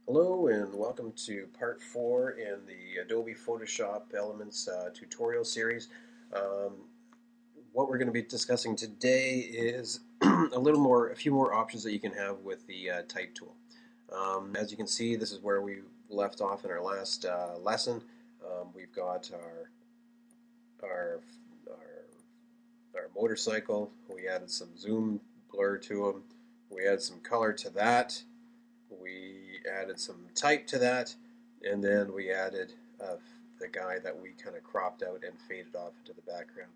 Hello and welcome to part 4 in the Adobe Photoshop Elements tutorial series. Um, what we're going to be discussing today is a few more options that you can have with the type tool. As you can see, this is where we left off in our last lesson. We've got our, our motorcycle. We added some zoom blur to them. We added some color to that. We added some type to that, and then we added the guy that we kind of cropped out and faded off into the background.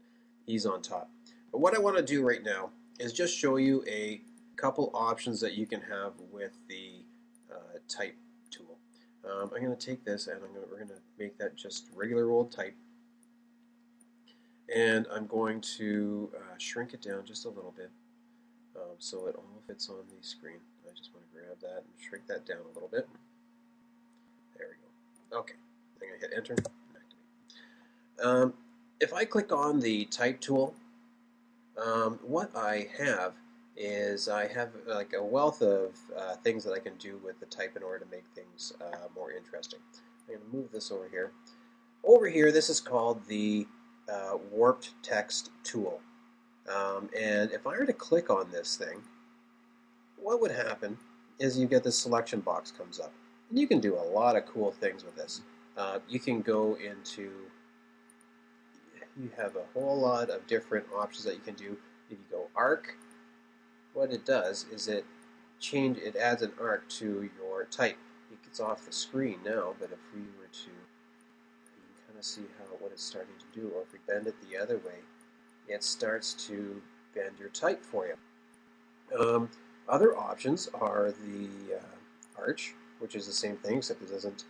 He's on top. But what I want to do right now is just show you a couple options that you can have with the type tool. I'm going to take this and we're going to make that just regular old type, and I'm going to shrink it down just a little bit so it all fits on the screen. I just want to grab that and shrink that down a little bit. There we go. Okay, I'm going to hit enter. If I click on the type tool, what I have is I have like a wealth of things that I can do with the type in order to make things more interesting. I'm going to move this over here. Over here, this is called the warped text tool. And if I were to click on this thing, what would happen is you get this selection box comes up. And you can do a lot of cool things with this. You can go into, you have a whole lot of different options that you can do. If you go arc, what it does is it adds an arc to your type. It gets off the screen now, but if we were to, you can kind of see what it's starting to do. Or if we bend it the other way, it starts to bend your type for you. Other options are the arch, which is the same thing, except it doesn't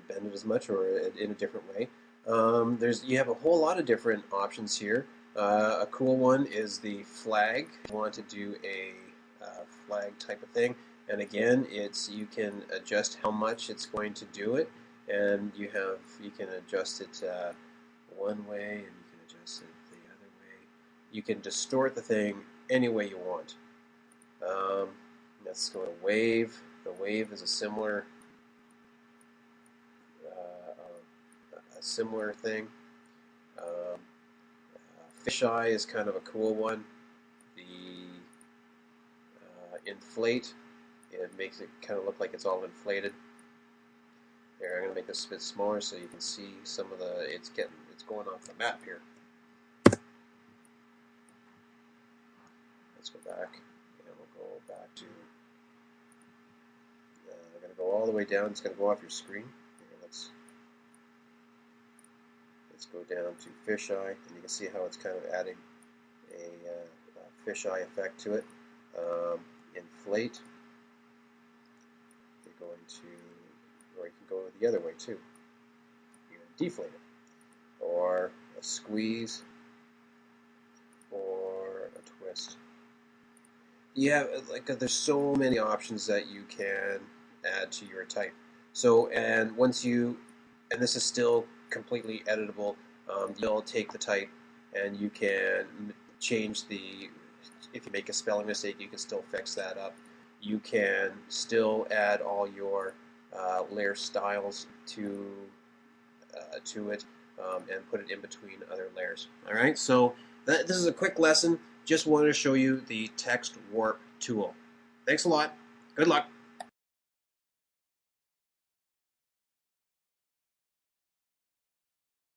bend it as much, or in a different way. You have a whole lot of different options here. A cool one is the flag. If you want to do a flag type of thing, and again, you can adjust how much it's going to do it, and you can adjust it one way, and you can adjust it the other way. You can distort the thing any way you want. Let's go to wave. The wave is a similar thing. Fisheye is kind of a cool one. The inflate, it makes it kind of look like it's all inflated. Here, I'm going to make this a bit smaller so you can see some of it's going off the map here. Let's go back, and we'll go back to, I'm going to go all the way down. It's going to go off your screen. Here, let's go down to fisheye, and you can see how it's kind of adding a fisheye effect to it. Inflate. You're going to, or you can go the other way too. You can deflate it, or a squeeze, or a twist. Yeah, there's so many options that you can add to your type. So, and this is still completely editable. You'll take the type and you can change if you make a spelling mistake, you can still fix that up. You can still add all your layer styles to it and put it in between other layers. All right, so this is a quick lesson. Just wanted to show you the text warp tool. Thanks a lot. Good luck.